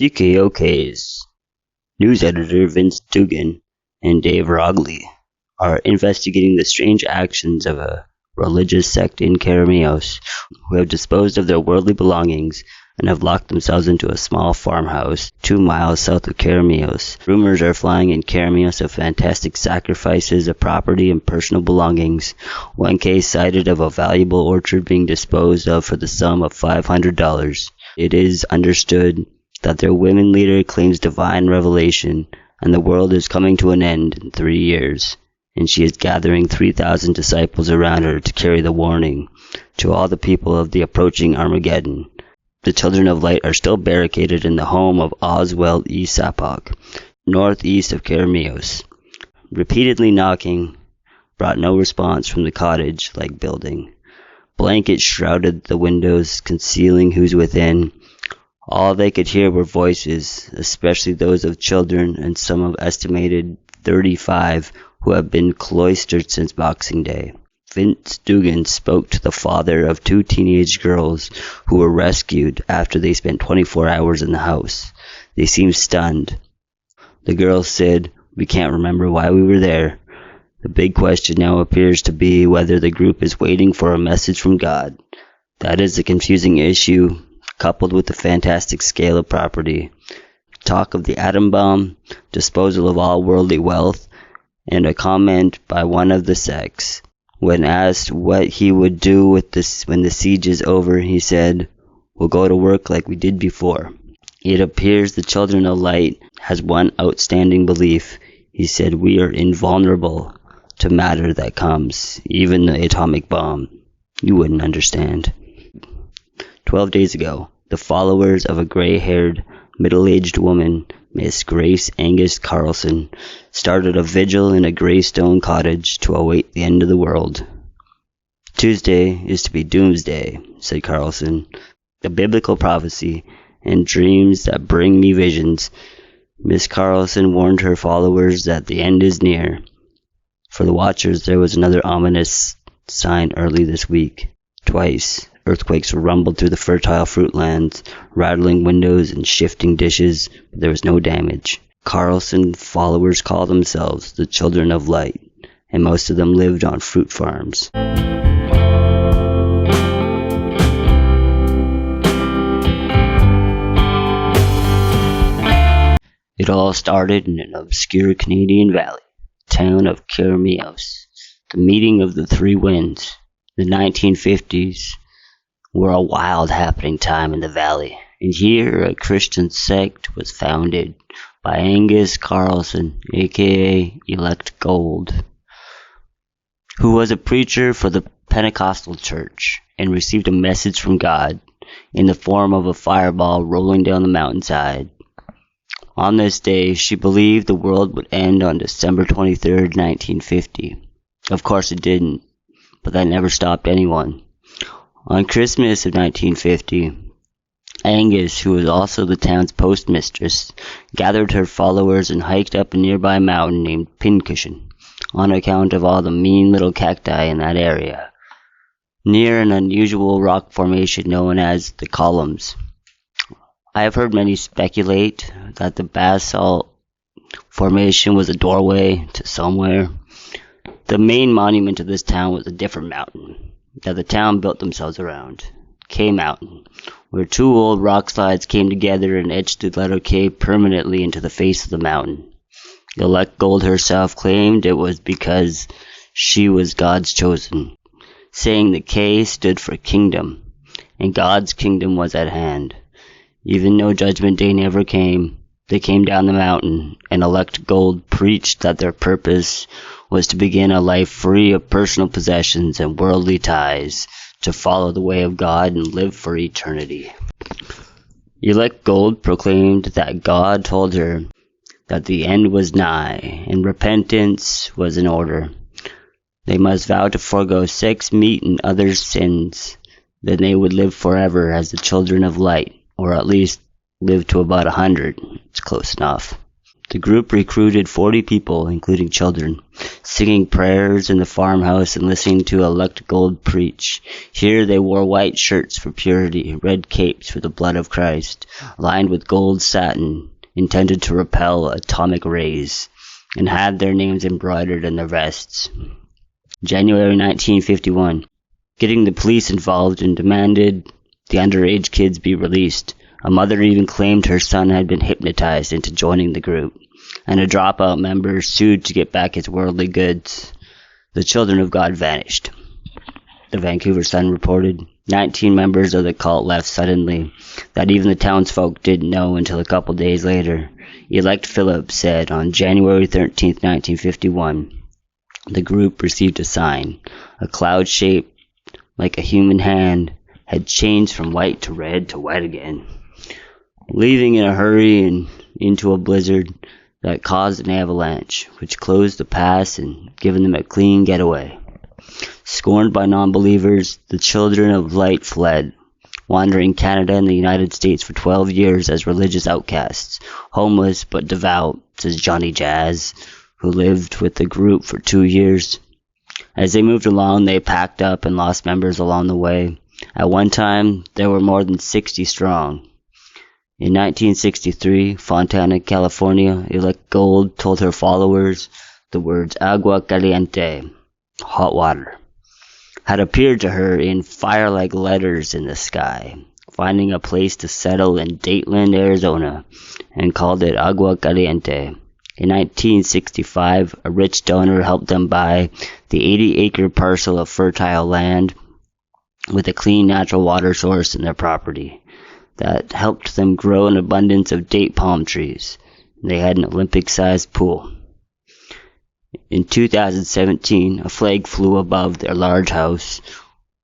CKOK's news editor Vince Dugan and Dave Rogley are investigating the strange actions of a religious sect in Keremeos who have disposed of their worldly belongings and have locked themselves into a small farmhouse 2 miles south of Keremeos. Rumors are flying in Keremeos of fantastic sacrifices of property and personal belongings. One case cited of a valuable orchard being disposed of for the sum of $500. It is understood that their women leader claims divine revelation, and the world is coming to an end in 3 years, and she is gathering 3,000 disciples around her to carry the warning to all the people of the approaching Armageddon. The children of light are still barricaded in the home of Oswald E. Sapok, northeast of Keremeos. Repeatedly knocking brought no response from the cottage-like building. Blankets shrouded the windows, concealing who's within. All they could hear were voices, especially those of children and some of estimated 35 who have been cloistered since Boxing Day. Vince Dugan spoke to the father of 2 teenage girls who were rescued after they spent 24 hours in the house. They seemed stunned. The girls said, "We can't remember why we were there." The big question now appears to be whether the group is waiting for a message from God. That is a confusing issue, coupled with the fantastic scale of property. Talk of the atom bomb, disposal of all worldly wealth, and a comment by one of the sects. When asked what he would do with this when the siege is over, he said, "We'll go to work like we did before." It appears the Children of Light has one outstanding belief. He said, "We are invulnerable to matter that comes, even the atomic bomb." You wouldn't understand. 12 days ago, the followers of a gray-haired, middle-aged woman, Miss Grace Angus Carlson, started a vigil in a gray stone cottage to await the end of the world. "Tuesday is to be doomsday," said Carlson, "a biblical prophecy, and dreams that bring me visions." Miss Carlson warned her followers that the end is near. For the watchers, there was another ominous sign early this week. Twice, earthquakes rumbled through the fertile fruit lands, rattling windows and shifting dishes, but there was no damage. Carlson followers call themselves the Children of Light, and most of them lived on fruit farms. It all started in an obscure Canadian valley, the town of Keremeos, the meeting of the 3 winds. The 1950s were a wild happening time in the valley, and here a Christian sect was founded by Angus Carlson, aka Elect Gold, who was a preacher for the Pentecostal church and received a message from God in the form of a fireball rolling down the mountainside. On this day, she believed the world would end on December 23rd, 1950. Of course it didn't, but that never stopped anyone. On Christmas of 1950, Angus, who was also the town's postmistress, gathered her followers and hiked up a nearby mountain named Pincushion, on account of all the mean little cacti in that area, near an unusual rock formation known as the Columns. I have heard many speculate that the basalt formation was a doorway to somewhere. The main monument to this town was a different mountain that the town built themselves around, K Mountain, where 2 old rock slides came together and etched the letter K permanently into the face of the mountain. Elect Gold herself claimed it was because she was God's chosen, saying the K stood for kingdom, and God's kingdom was at hand. Even though Judgment Day never came, they came down the mountain, and Elect Gold preached that their purpose was to begin a life free of personal possessions and worldly ties, to follow the way of God and live for eternity. Elect Gold proclaimed that God told her that the end was nigh, and repentance was in order. They must vow to forego sex, meat, and other sins. Then they would live forever as the Children of Light, or at least live to about 100. It's close enough. The group recruited 40 people, including children, singing prayers in the farmhouse and listening to elect Gold preach. Here they wore white shirts for purity, red capes for the blood of Christ, lined with gold satin, intended to repel atomic rays, and had their names embroidered in their vests. January 1951. Getting the police involved and demanded the underage kids be released. A mother even claimed her son had been hypnotized into joining the group, and a dropout member sued to get back his worldly goods. The children of God vanished. The Vancouver Sun reported 19 members of the cult left suddenly, that even the townsfolk didn't know until a couple days later. Elect Phillips said on January 13, 1951, the group received a sign. A cloud shaped like a human hand had changed from white to red to white again, leaving in a hurry and into a blizzard that caused an avalanche, which closed the pass and given them a clean getaway. Scorned by non-believers, the children of light fled, wandering Canada and the United States for 12 years as religious outcasts, homeless but devout, says Johnny Jazz, who lived with the group for 2 years. As they moved along, they packed up and lost members along the way. At one time, there were more than 60 strong. In 1963, Fontana, California, Elect Gold told her followers the words agua caliente, hot water, had appeared to her in fire-like letters in the sky, finding a place to settle in Dateland, Arizona, and called it agua caliente. In 1965, a rich donor helped them buy the 80-acre parcel of fertile land with a clean natural water source in their property that helped them grow an abundance of date palm trees. They had an Olympic-sized pool. In 2017, a flag flew above their large house,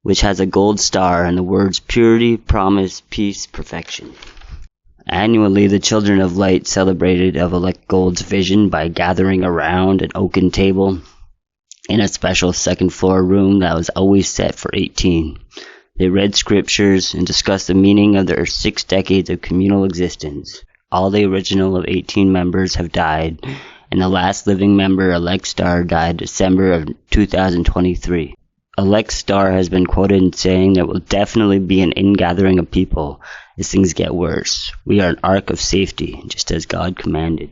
which has a gold star and the words purity, promise, peace, perfection. Annually, the Children of Light celebrated of Elect Gold's vision by gathering around an oaken table in a special second-floor room that was always set for 18. They read scriptures and discussed the meaning of their 6 decades of communal existence. All the original of 18 members have died, and the last living member, Elect Star, died December of 2023. Elect Star has been quoted in saying there will definitely be an ingathering of people as things get worse. We are an ark of safety, just as God commanded.